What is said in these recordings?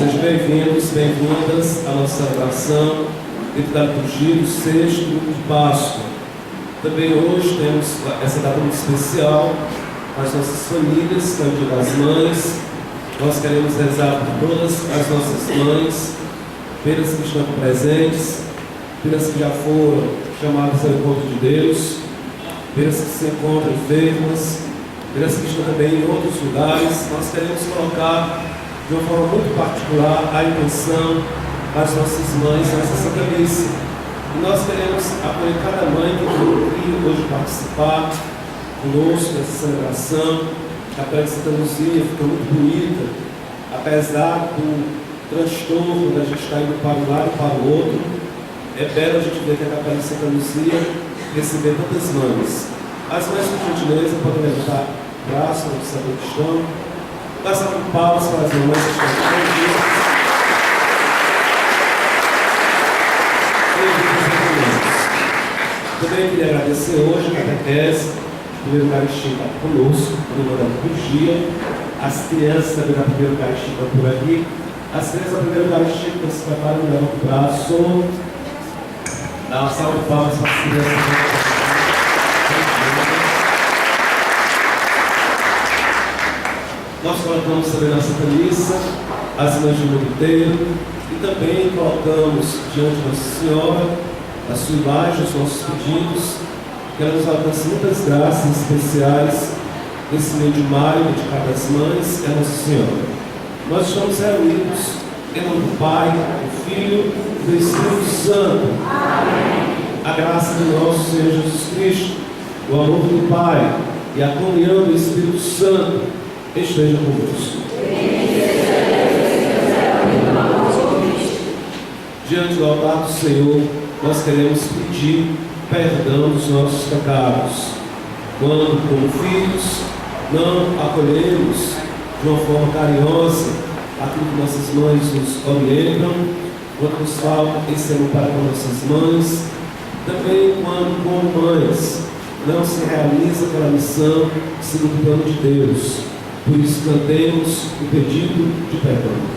Sejam bem-vindos, bem-vindas à nossa celebração dentro da liturgia do sexto domingo de Páscoa. Também hoje temos essa data muito especial para as nossas famílias, que é o Dia das Mães. Nós queremos rezar por todas as nossas mães, pelas que estão presentes, pelas que já foram chamadas ao encontro de Deus, pelas que se encontram enfermas, pelas que estão também em outros lugares. Nós queremos colocar de uma forma muito particular a intenção das nossas mães nessa Santa Missa. E nós queremos apoiar cada mãe que veio aqui hoje participar conosco dessa celebração. A Capela de Santa Luzia fica muito bonita, apesar do transtorno da gente estar indo para um lado e para o outro. É belo a gente ver que a Capela de Santa Luzia receber tantas mães. As mães, por gentileza, podem levantar o braço, onde saber que estão. Nós estamos palmas para as mamães que estão aqui. Também queria agradecer hoje a catequese, o primeiro Eucaristia está conosco, no da liturgia. As crianças também da primeira Eucaristia estão por aqui. As crianças da primeira Eucaristia que se preparam, levam o braço. Dá uma salva de palmas para as crianças. Nós colocamos também na Santa Missa as mães do mundo inteiro e também colocamos diante de Nossa Senhora a sua imagem, os nossos pedidos, que ela nos alcance muitas graças especiais nesse mês de maio, dedicado às mães e a Nossa Senhora. Nós estamos reunidos em nome do Pai, do Filho e do Espírito Santo. Amém. A graça de nosso Senhor Jesus Cristo, o amor do Pai e a comunhão do Espírito Santo esteja convosco. Diante do altar do Senhor, nós queremos pedir perdão dos nossos pecados. Quando, como filhos, não acolhemos de uma forma carinhosa aquilo que nossas mães nos orientam, quando nos falta esse amor para com nossas mães, também quando, como mães, não se realiza aquela missão segundo o plano de Deus. Por isso, cantemos o pedido de perdão.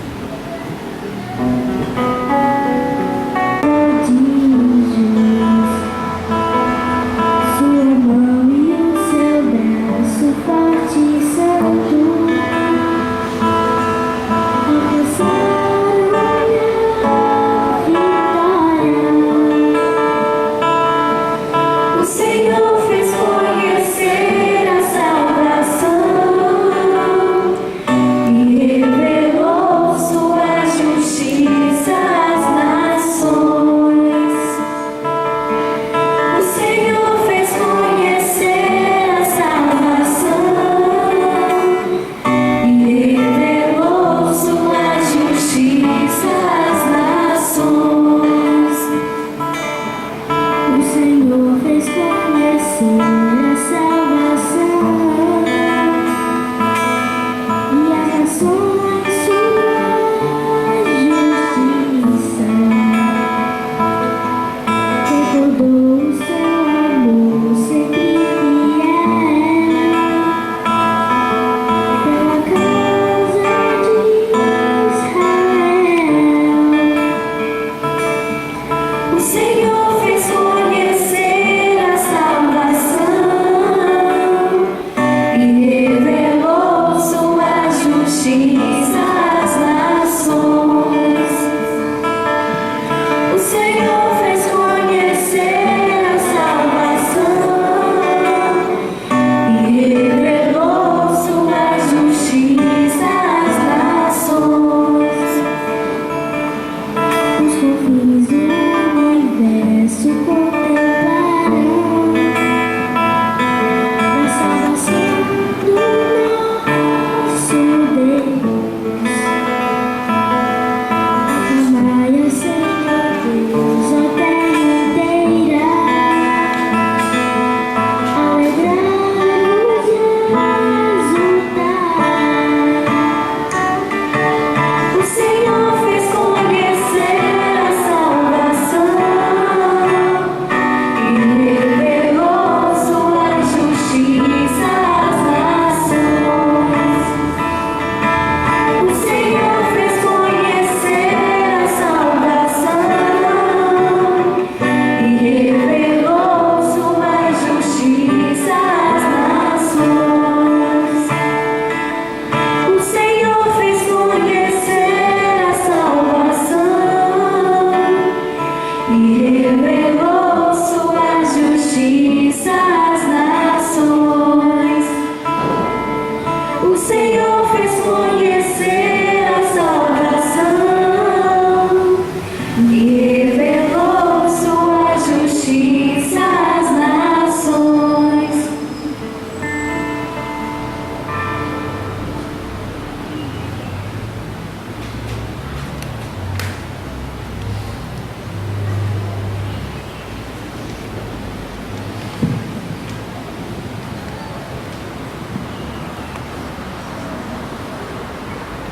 Revelou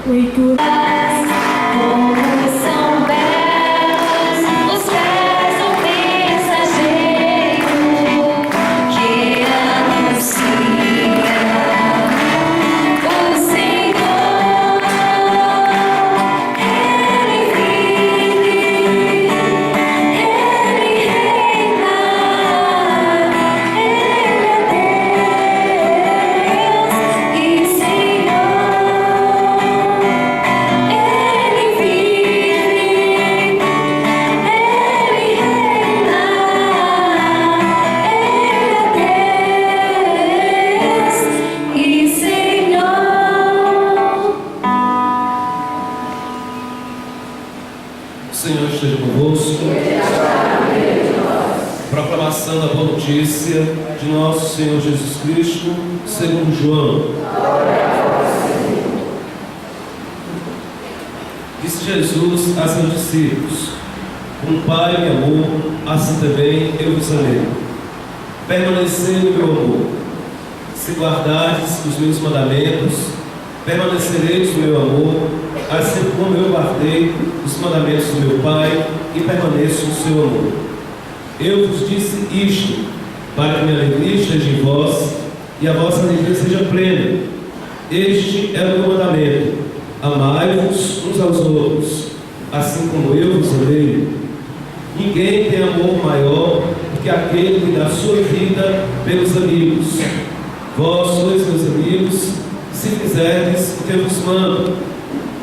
Leitura. Senhor esteja convosco. Proclamação da boa notícia de nosso Senhor Jesus Cristo, segundo João. Disse Jesus a seus discípulos: como o Pai me amou, assim também eu vos amei. Permanecei no meu amor. Se guardardes os meus mandamentos, permanecereis no meu amor, assim como eu guardei os mandamentos do meu Pai e permaneço no seu amor. Eu vos disse isto, para que minha alegria esteja em vós e a vossa alegria seja plena. Este é o meu mandamento: amai-vos uns aos outros, assim como eu vos amei. Ninguém tem amor maior do que aquele que dá sua vida pelos amigos. Vós sois meus amigos, se fizerdes o que eu vos mando.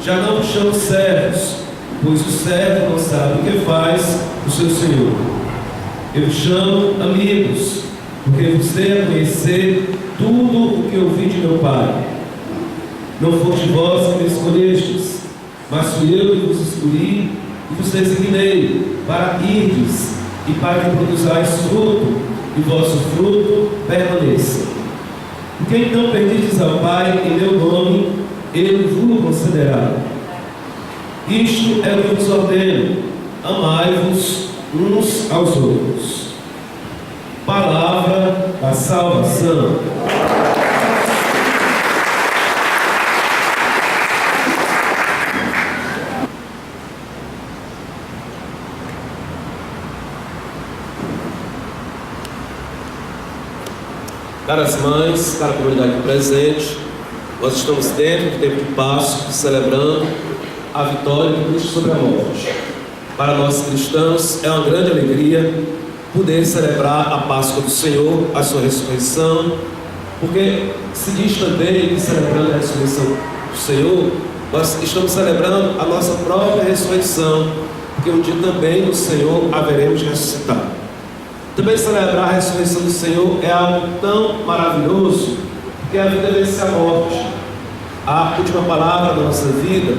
Já não vos chamo servos, pois o servo não sabe o que faz o seu senhor. Eu vos chamo amigos, porque vos dei a conhecer tudo o que ouvi de meu Pai. Não foste vós que me escolhestes, mas fui eu que vos escolhi e vos designei para irdes e para que produzais fruto, e vosso fruto permaneça. Porque então pedistes ao Pai em meu nome, Ele vos concederá. Isto é o que vos ordeno: amai-vos uns aos outros. Palavra da salvação. Caras mães, cara comunidade presente, nós estamos dentro do tempo de Páscoa, celebrando a vitória de Cristo sobre a morte. Para nós cristãos é uma grande alegria poder celebrar a Páscoa do Senhor, a sua ressurreição, porque se diz também que celebrando a ressurreição do Senhor, nós estamos celebrando a nossa própria ressurreição, porque um dia também no Senhor haveremos de ressuscitar. Também celebrar a ressurreição do Senhor é algo tão maravilhoso, porque a vida vence a morte. A última palavra da nossa vida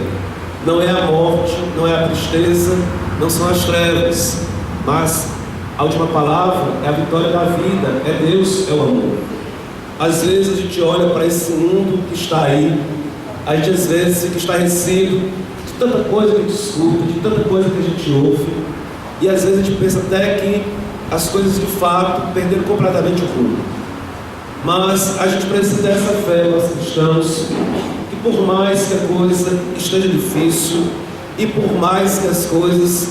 não é a morte, não é a tristeza, não são as trevas, mas a última palavra é a vitória da vida, é Deus, é o amor. Às vezes a gente olha para esse mundo que está aí, a gente às vezes fica estarrecido de tanta coisa que a gente escuta, de tanta coisa que a gente ouve, e às vezes a gente pensa até que as coisas de fato perderam completamente o rumo. Mas a gente precisa dessa fé, nós cristãos, que por mais que a coisa esteja difícil e por mais que as coisas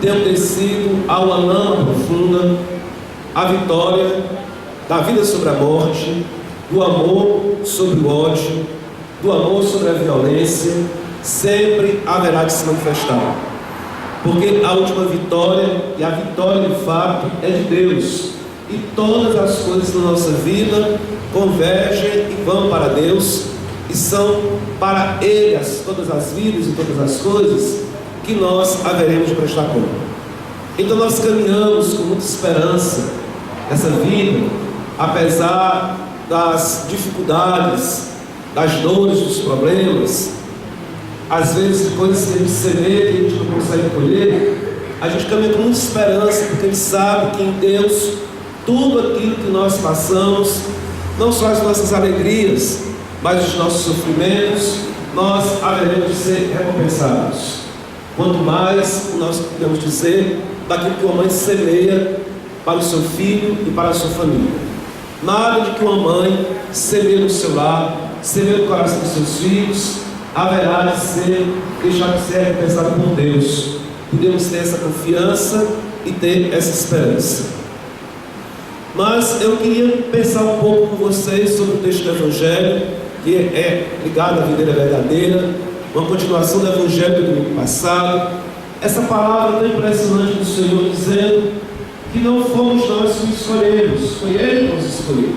tenham descido a uma lama profunda, a vitória da vida sobre a morte, do amor sobre o ódio, do amor sobre a violência, sempre haverá de se manifestar. Porque a última vitória, e a vitória de fato, é de Deus. E todas as coisas da nossa vida convergem e vão para Deus, e são para Ele todas as vidas e todas as coisas que nós haveremos de prestar conta. Então nós caminhamos com muita esperança nessa vida, apesar das dificuldades, das dores, dos problemas, às vezes de coisas que a gente semeia e a gente não consegue colher. A gente caminha com muita esperança, porque a gente sabe que em Deus tudo aquilo que nós passamos, não só as nossas alegrias, mas os nossos sofrimentos, nós haveremos de ser recompensados. Quanto mais nós podemos dizer daquilo que uma mãe semeia para o seu filho e para a sua família. Nada de que uma mãe semeia no seu lar, semeia no coração dos seus filhos, haverá de ser, deixar de ser recompensado por Deus. Podemos ter essa confiança e ter essa esperança. Mas eu queria pensar um pouco com vocês sobre o texto do Evangelho, que é ligado à videira verdadeira, uma continuação do Evangelho do domingo passado. Essa palavra tão impressionante do Senhor dizendo que não fomos nós que escolhemos, foi Ele que nos escolheu.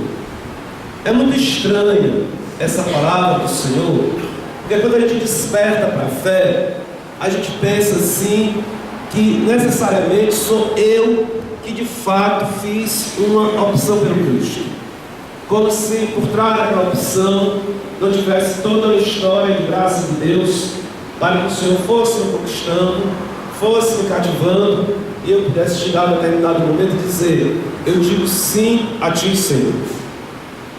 É muito estranha essa palavra do Senhor, porque quando a gente desperta para a fé, a gente pensa assim, que necessariamente sou eu que de fato fiz uma opção pelo Cristo, como se por trás daquela opção não tivesse toda uma história de graça de Deus, para que o Senhor fosse me conquistando, fosse me cativando, e eu pudesse chegar a determinado momento e dizer: eu digo sim a Ti, Senhor.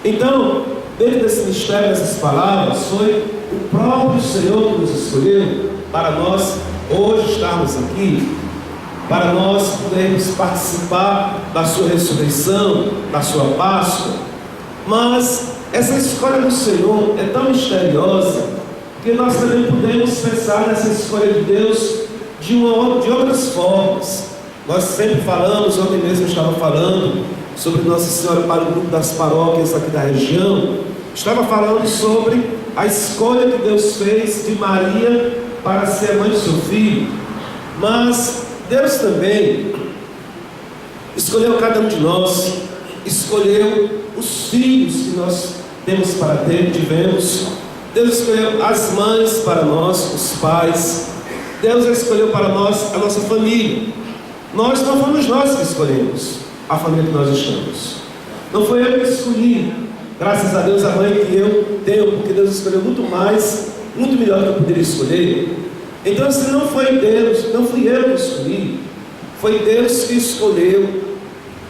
Então, dentro desse mistério, dessas palavras, foi o próprio Senhor que nos escolheu para nós hoje estarmos aqui, para nós podermos participar da sua ressurreição, da sua Páscoa. Mas essa escolha do Senhor é tão misteriosa que nós também podemos pensar nessa escolha de Deus de outras formas. Nós sempre falamos, ontem mesmo eu estava falando sobre Nossa Senhora para o grupo das paróquias aqui da região. Estava falando sobre a escolha que Deus fez de Maria para ser a mãe do seu filho. Mas Deus também escolheu cada um de nós, escolheu os filhos que nós temos para ter, tivemos. Deus escolheu as mães para nós, os pais. Deus escolheu para nós a nossa família. Não fomos nós que escolhemos a família que nós estamos. Não foi eu que escolhi, graças a Deus, a mãe que eu tenho, porque Deus escolheu muito mais, muito melhor do que eu poderia escolher. Então, se não foi Deus, não fui eu que escolhi, foi Deus que escolheu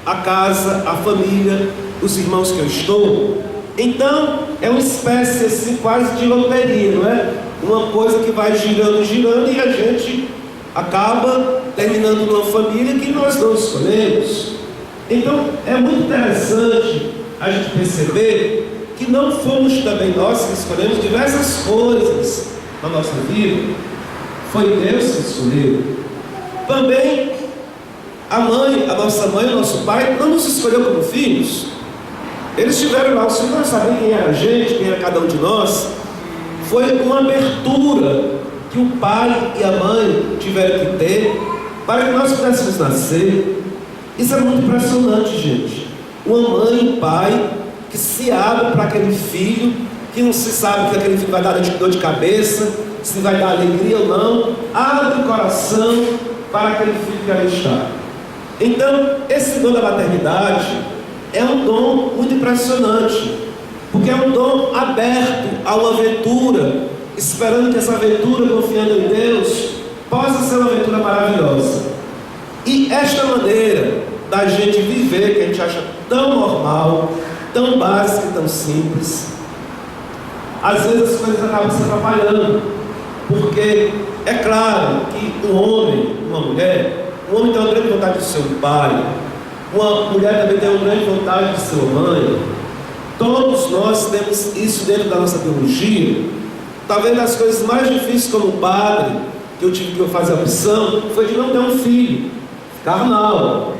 a casa, a família, os irmãos que eu estou. Então, é uma espécie assim, quase de loteria, não é? Uma coisa que vai girando, girando, e a gente acaba terminando numa família que nós não escolhemos. Então, é muito interessante a gente perceber que não fomos também nós que escolhemos diversas coisas na nossa vida. Foi Deus que escolheu. Também a nossa mãe, o nosso pai, não nos escolheu como filhos. Eles tiveram lá, o Senhor não sabia quem era a gente, quem era cada um de nós. Foi uma abertura que o pai e a mãe tiveram que ter para que nós pudéssemos nascer. Isso é muito impressionante, gente. Uma mãe e um pai que se abrem para aquele filho, que não se sabe que aquele filho vai dar dor de cabeça, se vai dar alegria ou não, abre o coração para aquele filho que ali está. Então, esse dom da maternidade é um dom muito impressionante, porque é um dom aberto a uma aventura, esperando que essa aventura, confiando em Deus, possa ser uma aventura maravilhosa. E esta maneira da gente viver, que a gente acha tão normal, tão básica e tão simples, às vezes as coisas acabam se atrapalhando, porque é claro que um homem, uma mulher, um homem tem uma grande vontade de ser um pai, uma mulher também tem uma grande vontade de ser uma mãe. Todos nós temos isso dentro da nossa biologia. Talvez das coisas mais difíceis como padre, que eu tive que fazer a opção, foi de não ter um filho carnal,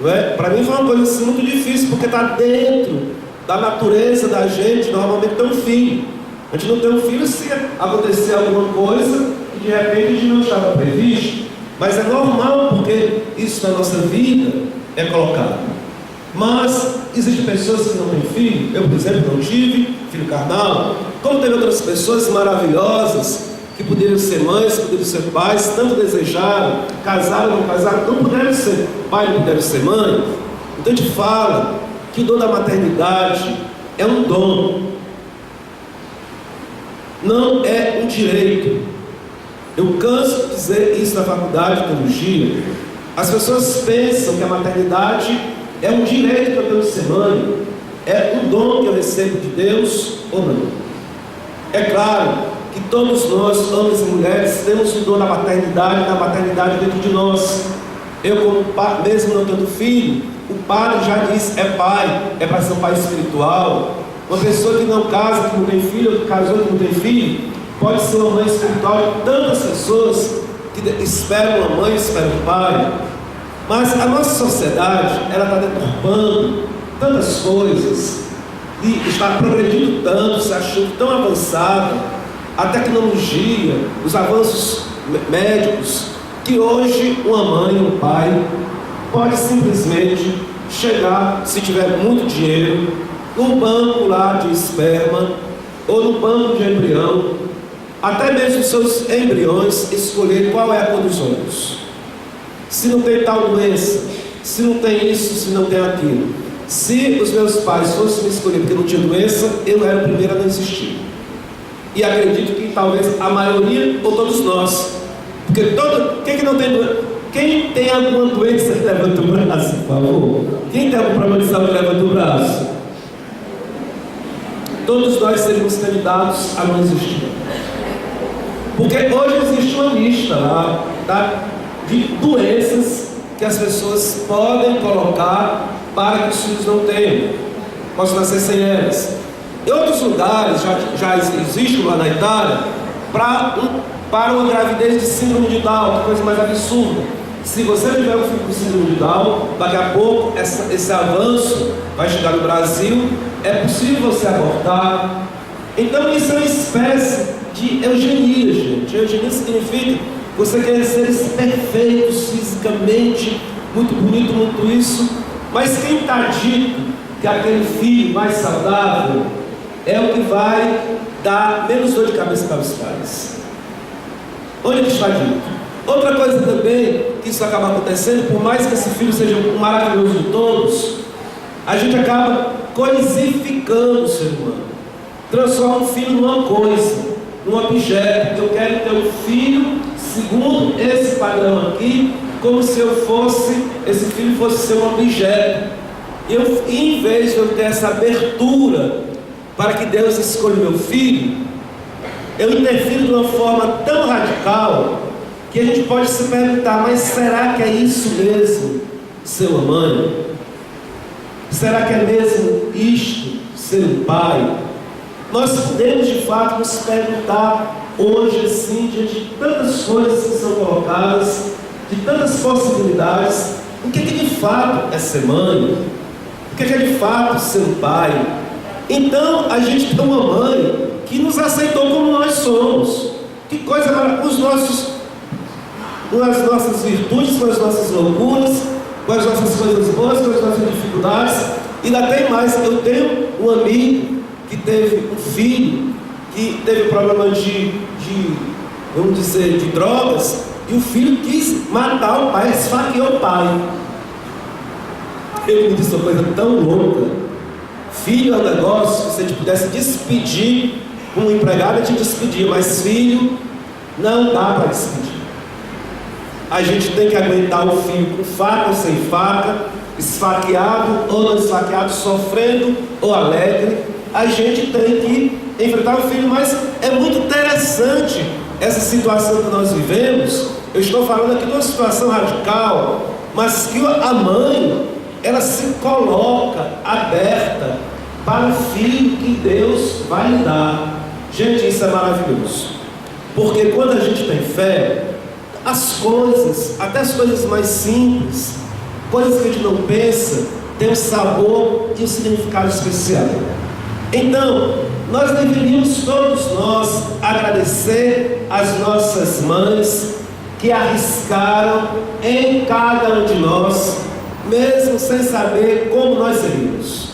não é? Para mim foi uma coisa assim, muito difícil, porque está dentro da natureza da gente, normalmente ter um filho. A gente não tem um filho se acontecer alguma coisa e de repente a gente não estava previsto, mas é normal, porque isso na nossa vida é colocado. Mas existem pessoas que não têm filho. Eu, por exemplo, não tive filho carnal, como teve outras pessoas maravilhosas que poderiam ser mães, poderiam ser pais, tanto desejaram, casaram, não casaram, não puderam ser pai, não puderam ser mãe. Então a gente fala que o dom da maternidade é um dom, não é um direito. Eu canso de dizer isso na faculdade de teologia. As pessoas pensam que a maternidade é um direito que eu tenho de ser mãe, é um dom que eu recebo de Deus ou não. É claro que todos nós, homens e mulheres, temos o dom da maternidade dentro de nós. Eu, como pai, mesmo não tendo filho, o padre já diz, é pai, é para ser um pai espiritual. Uma pessoa que não casa, que não tem filho, ou que casou, que não tem filho, pode ser uma mãe espiritual de tantas pessoas que esperam uma mãe, esperam um pai. Mas a nossa sociedade, ela está deturpando tantas coisas e está progredindo tanto, se achando tão avançada, a tecnologia, os avanços médicos, que hoje uma mãe, um pai, pode simplesmente chegar, se tiver muito dinheiro, no banco lá de esperma, ou no banco de embrião, até mesmo seus embriões, escolher qual é a cor dos olhos. Se não tem tal doença, se não tem isso, se não tem aquilo. Se os meus pais fossem me escolher porque não tinha doença, eu era o primeiro a não existir. E acredito que talvez a maioria, ou todos nós, porque quem que não tem doença? Quem tem alguma doença, levanta o braço, por favor. Quem tem algum problema de saúde, levanta o braço. Todos nós seríamos candidatos a não existir. Porque hoje existe uma lista lá, tá, de doenças que as pessoas podem colocar para que os filhos não tenham, possam nascer sem elas. Em outros lugares já existe lá na Itália para uma gravidez de síndrome de Down, que coisa mais absurda. Se você tiver um filho com síndrome de Down, daqui a pouco esse avanço vai chegar no Brasil, é possível você abortar. Então isso é uma espécie de eugenia, gente. Eugenia significa você quer seres perfeitos fisicamente, muito bonito, muito isso, mas quem está dito que aquele filho mais saudável é o que vai dar menos dor de cabeça para os pais? Onde que está dito? Outra coisa também, que isso acaba acontecendo, por mais que esse filho seja o maravilhoso de todos, a gente acaba coisificando o ser humano, transforma o filho numa coisa, num objeto. Eu quero ter um filho segundo esse padrão aqui, como se esse filho fosse ser um objeto. Em vez de eu ter essa abertura para que Deus escolha o meu filho, eu interfiro de uma forma tão radical que a gente pode se perguntar: mas será que é isso mesmo ser uma mãe? Será que é mesmo isto ser um pai? Nós podemos de fato nos perguntar hoje, assim, diante de tantas coisas que são colocadas, de tantas possibilidades, o que de fato é ser mãe? O que é de fato ser um pai? Então a gente tem uma mãe que nos aceitou como nós somos. Que coisa maravilhosa, com as nossas virtudes, com as nossas loucuras, com as nossas coisas boas, com as nossas dificuldades. E ainda tem mais, eu tenho um amigo que teve um filho que teve problema vamos dizer, de drogas, e o filho quis matar o pai, esfaqueou o pai. Ele me disse uma coisa tão louca: filho é um negócio que se a gente pudesse despedir como empregado, a gente despedia, mas filho não dá para despedir. A gente tem que aguentar o filho com faca ou sem faca, esfaqueado ou não esfaqueado, sofrendo ou alegre. A gente tem que enfrentar o filho. Mas é muito interessante essa situação que nós vivemos. Eu estou falando aqui de uma situação radical, mas que a mãe, ela se coloca aberta para o filho que Deus vai lhe dar. Gente, isso é maravilhoso, porque quando a gente tem fé, as coisas, até as coisas mais simples, coisas que a gente não pensa, tem um sabor e um significado especial. Então, nós deveríamos todos nós agradecer às nossas mães que arriscaram em cada um de nós, mesmo sem saber como nós seríamos.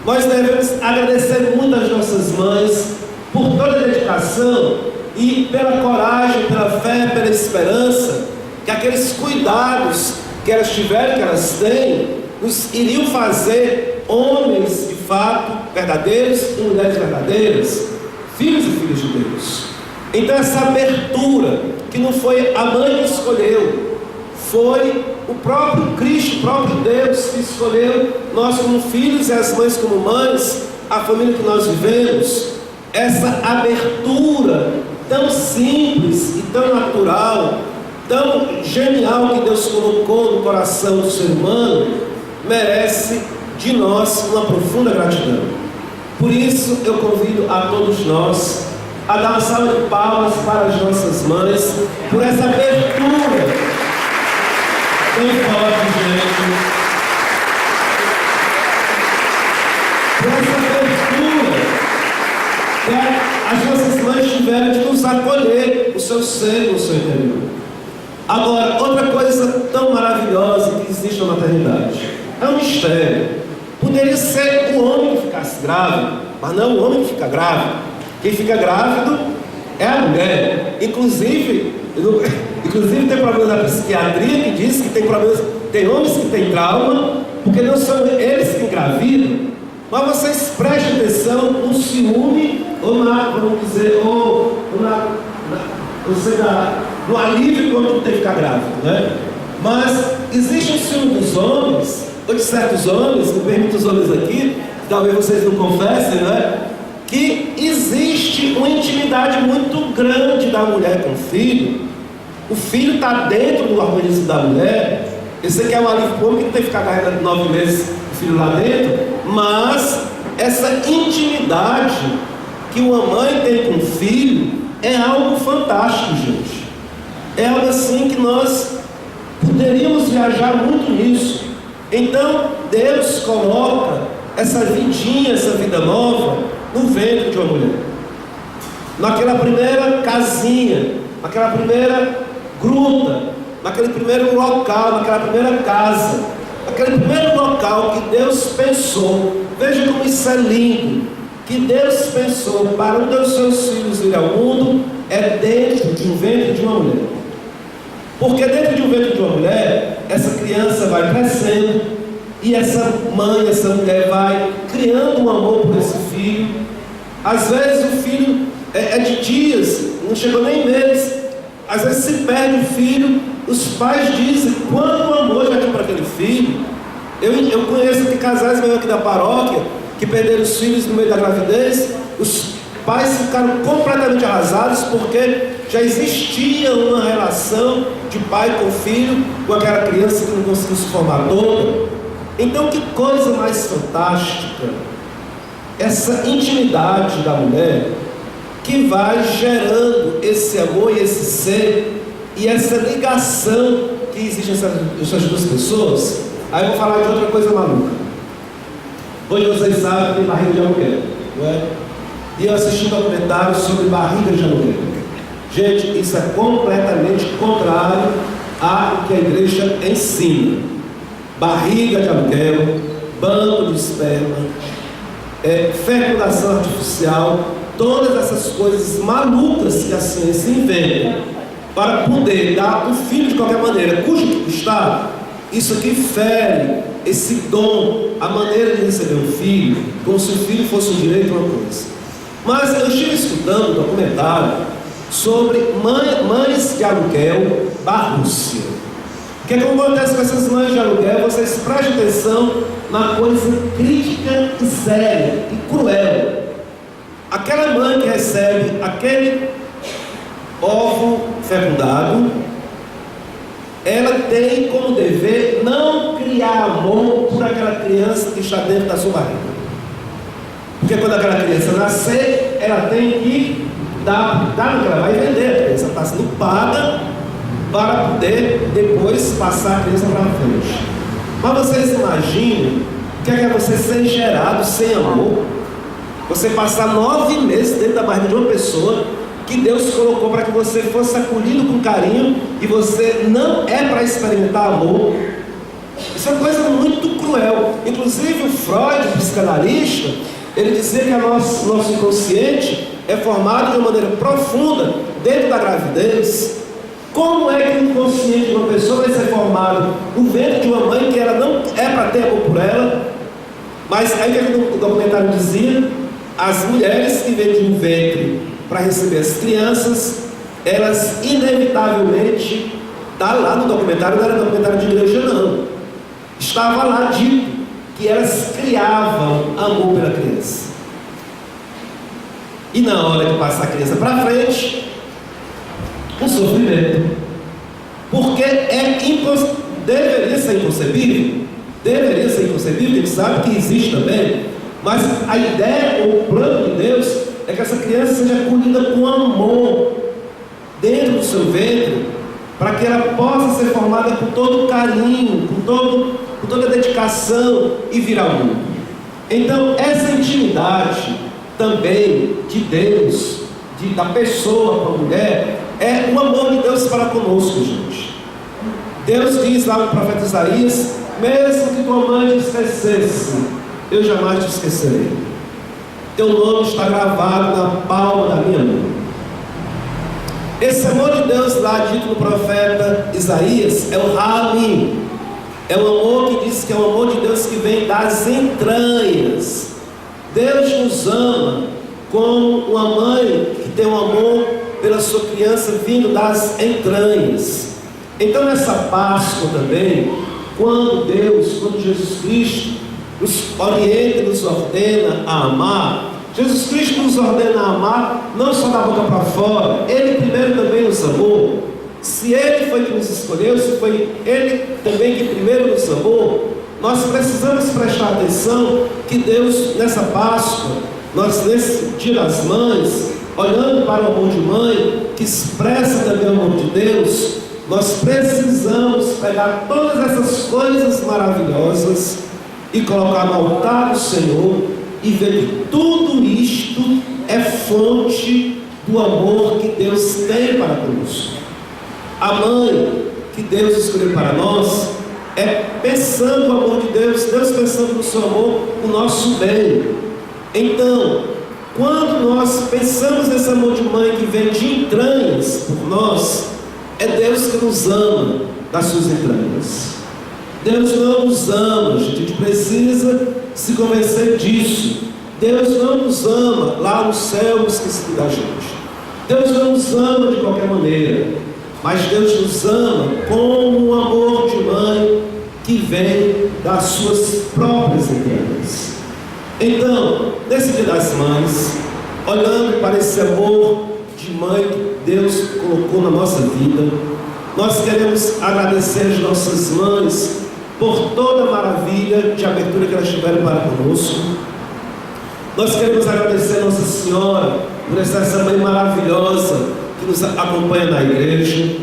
Nós devemos agradecer muito às nossas mães por toda a dedicação e pela coragem, pela fé, pela esperança, que aqueles cuidados que elas tiveram, que elas têm, nos iriam fazer homens de fato verdadeiros e mulheres verdadeiras, filhos e filhas de Deus. Então essa abertura, que não foi a mãe que escolheu, foi o próprio Cristo, o próprio Deus que escolheu nós como filhos e as mães como mães, a família que nós vivemos. Essa abertura tão simples e tão natural, tão genial que Deus colocou no coração do ser humano, merece de nós uma profunda gratidão. Por isso eu convido a todos nós a dar uma salva de palmas para as nossas mães por essa abertura tão forte, gente. Por essa abertura que as nossas mães tiveram de nos acolher o seu ser, o seu interior. Agora, outra coisa tão maravilhosa que existe na maternidade é um mistério. Poderia ser o homem que ficasse grávido, mas não o homem que fica grávido. Quem fica grávido é a mulher. Inclusive tem problema da psiquiatria que diz que tem homens que têm trauma, porque não são eles que engravidam. Mas vocês prestem atenção no ciúme, no alívio quando tem que ficar grávido, né? Mas existe o ciúme dos homens, ou de certos homens, me permito os homens aqui, talvez vocês não confessem, né? Que existe uma intimidade muito grande da mulher com o filho. O filho está dentro do organismo da mulher. Esse aqui é um alívio para o homem que não tem que ficar carregando 9 meses o filho lá dentro. Mas essa intimidade que uma mãe tem com o filho é algo fantástico, gente. É algo assim que nós poderíamos viajar muito nisso. Então Deus coloca essa vidinha, essa vida nova no ventre de uma mulher, naquela primeira casinha, naquela primeira gruta, naquele primeiro local, naquela primeira casa, aquele primeiro local que Deus pensou. Veja como isso é lindo, que Deus pensou para um dos seus filhos ir ao mundo é dentro de um ventre de uma mulher. Porque dentro de um ventre de uma mulher, essa criança vai crescendo, e essa mãe, essa mulher vai criando um amor por esse filho. Às vezes o filho é de dias, não chegou nem mês. Às vezes se perde o filho. Os pais dizem quanto amor já tinha para aquele filho. Eu conheço aqui casais mesmo aqui da paróquia que perderam os filhos no meio da gravidez. Os pais ficaram completamente arrasados porque já existia uma relação de pai com filho com aquela criança que não conseguiu se formar toda. Então, que coisa mais fantástica essa intimidade da mulher que vai gerando esse amor e esse ser e essa ligação que existe entre essas duas pessoas. Aí eu vou falar de outra coisa maluca. Hoje vocês sabem que tem barriga de aluguel, não é? E eu assisti um documentário sobre barriga de aluguel. Gente, isso é completamente contrário ao que a igreja ensina. Barriga de aluguel, banco de esperma, fecundação artificial, todas essas coisas malucas que a ciência inventa para poder dar um filho de qualquer maneira, cujo custar, isso aqui fere esse dom, a maneira de receber um filho, como se o filho fosse um direito ou uma coisa. Mas eu estive escutando um documentário sobre mães de aluguel da Rússia. O que acontece com essas mães de aluguel? Vocês prestem atenção na coisa crítica e séria e cruel. Aquela mãe que recebe aquele ovo fecundado, ela tem como dever não criar amor por aquela criança que está dentro da sua barriga. Porque quando aquela criança nascer, ela tem que dar no que ela vai vender. A criança está sendo paga para poder depois passar a criança para frente. Mas vocês imaginem o que é você ser gerado sem amor, você passar 9 meses dentro da barriga de uma pessoa que Deus colocou para que você fosse acolhido com carinho e você não é para experimentar amor. Isso é uma coisa muito cruel. Inclusive o Freud, o psicanalista, ele dizia que nosso inconsciente é formado de uma maneira profunda dentro da gravidez. Como é que o inconsciente de uma pessoa vai ser formado no ventre de uma mãe que ela não é para ter amor por ela? Mas aí que o documentário dizia, as mulheres que vêm de um ventre para receber as crianças, elas inevitavelmente, está lá no documentário, não era documentário de igreja não, estava lá dito que elas criavam amor pela criança. E na hora que passa a criança para frente, um sofrimento, porque deveria ser inconcebível, a gente sabe que existe também, mas a ideia ou o plano de Deus é é que essa criança seja acolhida com amor dentro do seu ventre, para que ela possa ser formada com todo carinho, com toda dedicação e vir ao mundo. Então, essa intimidade também de Deus, da pessoa com a mulher, é o amor de Deus para conosco, gente. Deus diz lá no profeta Isaías: mesmo que tua mãe te esquecesse, eu jamais te esquecerei. Teu nome está gravado na palma da minha mão. Esse amor de Deus lá dito no profeta Isaías é o Rahamim. É um amor que diz que é o amor de Deus que vem das entranhas. Deus nos ama como uma mãe que tem um amor pela sua criança vindo das entranhas. Então nessa Páscoa também, quando Jesus Cristo nos orienta e nos ordena a amar, Jesus Cristo nos ordena a amar não só da boca para fora. Ele primeiro também nos amou. Se Ele foi que nos escolheu, se foi Ele também que primeiro nos amou, nós precisamos prestar atenção que Deus, nessa Páscoa, nós nesse Dia das Mães, olhando para o amor de mãe, que expressa também o amor de Deus, nós precisamos pegar todas essas coisas maravilhosas e colocar no altar do Senhor e ver que tudo isto é fonte do amor que Deus tem para conosco. A mãe que Deus escolheu para nós é pensando no amor de Deus, Deus pensando no seu amor, o nosso bem. Então, quando nós pensamos nesse amor de mãe que vem de entranhas por nós, é Deus que nos ama das suas entranhas. Deus não nos ama, gente. A gente precisa se convencer disso. Deus não nos ama lá no céu esquecido da gente. Deus não nos ama de qualquer maneira, mas Deus nos ama com um amor de mãe que vem das suas próprias entranhas. Então, nesse Dia das Mães, olhando para esse amor de mãe que Deus colocou na nossa vida, nós queremos agradecer as nossas mães por toda a maravilha de abertura que elas tiveram para conosco. Nós queremos agradecer a Nossa Senhora por essa mãe maravilhosa que nos acompanha na igreja.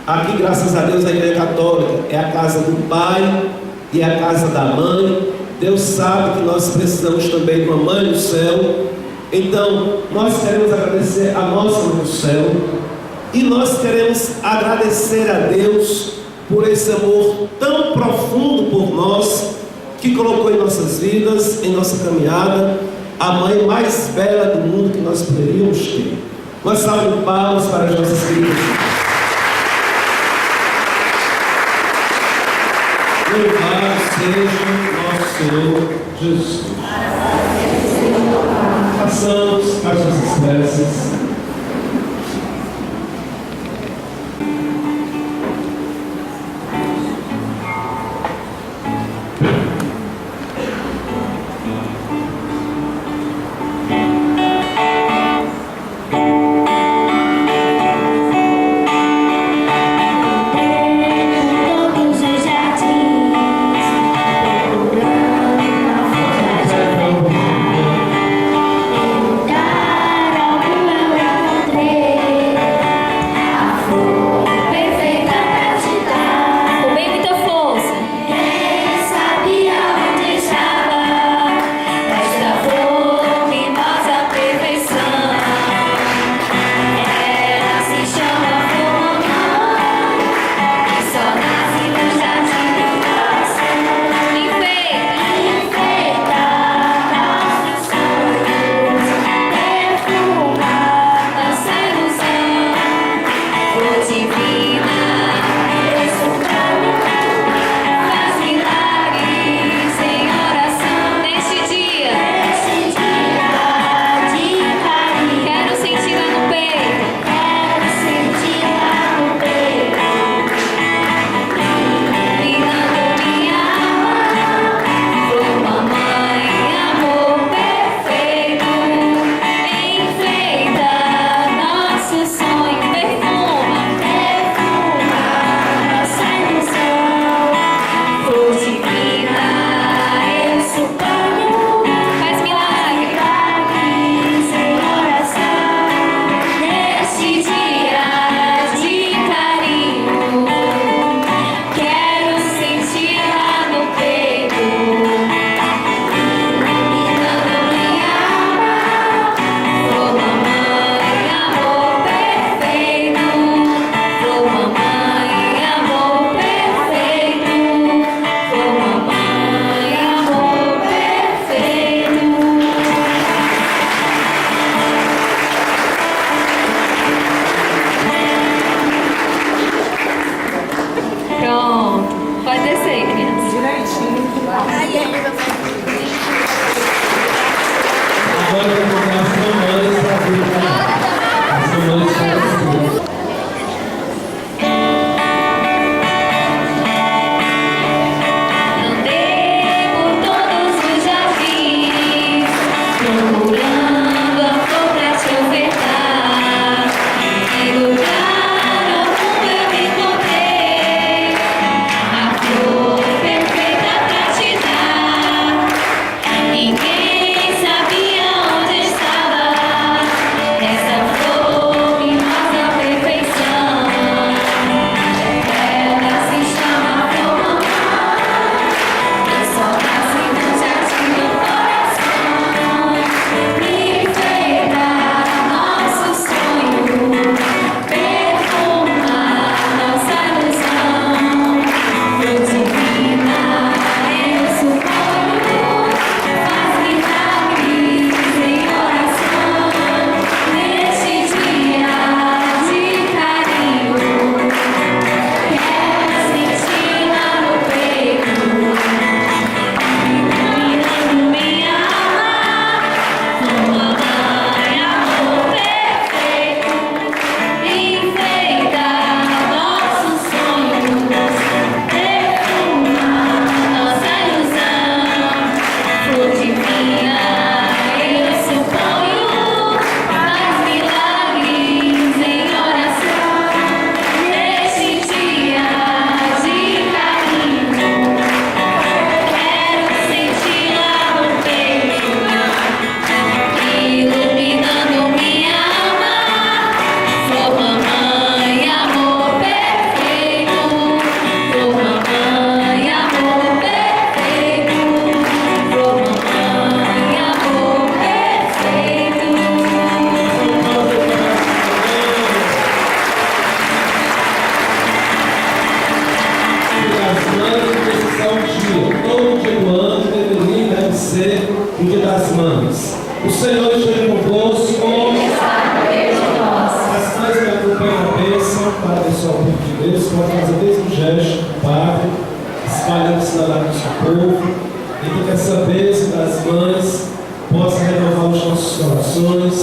Aqui, graças a Deus, a Igreja Católica é a casa do Pai e é a casa da Mãe. Deus sabe que nós precisamos também de uma mãe no céu. Então, nós queremos agradecer a nossa mãe no céu. E nós queremos agradecer a Deus por esse amor tão profundo por nós, que colocou em nossas vidas, em nossa caminhada, a mãe mais bela do mundo que nós poderíamos ter. Uma salva de palmas para as nossas queridas. Louvado seja nosso Senhor Jesus. Façamos as nossas preces. Dar algum Pode descer aí, criança. Direitinho. Agora eu vou contar as mamães para vir para as mamães para o Dia das Mães. O Senhor esteja convosco. As mães que acompanham a bênção para abençoar o povo de Deus, podem fazer o mesmo gesto do Padre, espalhando-se na lágrima do povo, e que essa bênção das mães possa renovar os nossos corações,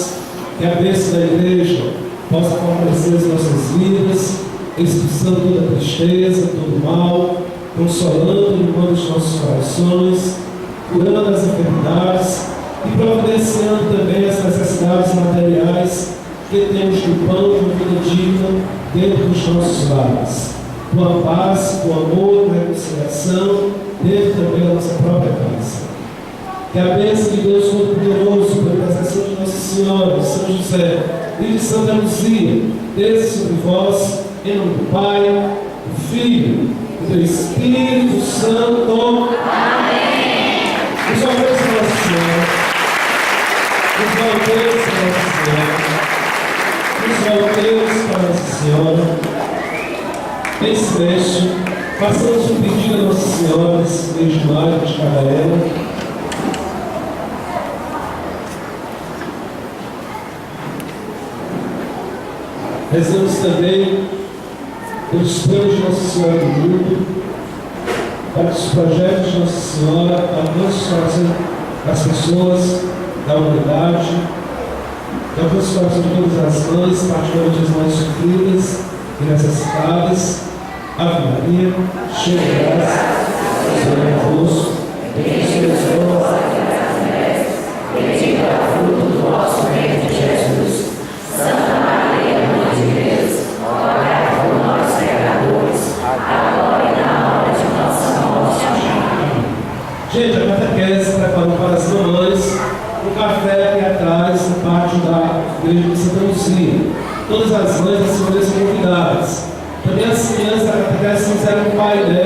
que a bênção da igreja possa fortalecer as nossas vidas, expulsando toda tristeza, todo mal, consolando e limpando os nossos corações, curando as enfermidades e providenciando também as necessidades materiais que temos do pão de uma vida digna dentro dos nossos lares. Com a paz, com amor, com a reconciliação, dentro também da nossa própria casa. Que a bênção de Deus Todo-Poderoso, pela intercessão de Nossa Senhora, de São José e de Santa Luzia, desça sobre vós, em nome do Pai, do Filho e do Espírito Santo. Amém. Os valores para Nossa Senhora. Os valores para Nossa Senhora. Os valores para Nossa Senhora. Em silêncio, façamos um pedido a Nossa Senhora nesse mês de maio de Carnaval. Rezamos também pelos planos de Nossa Senhora do mundo, para os projetos de Nossa Senhora, alcance o coração das pessoas, da humanidade, que alcance o coração de todas as mães, particularmente as mães sofridas e necessitadas. Ave Maria, cheia de graça, o Senhor é convosco, bendita sois vós entre as mulheres, bendito é o fruto do vosso ventre, Jesus. Santa Maria, Mãe de Deus, rogai por nós, pecadores, agora e na hora de nossa morte. Amém. Gente, a catequese preparou para as mamães um café aqui atrás, no pátio da igreja de Santa Luzia. Todas as mães da Senhora são convidadas. Também as crianças da catequese fizeram um painel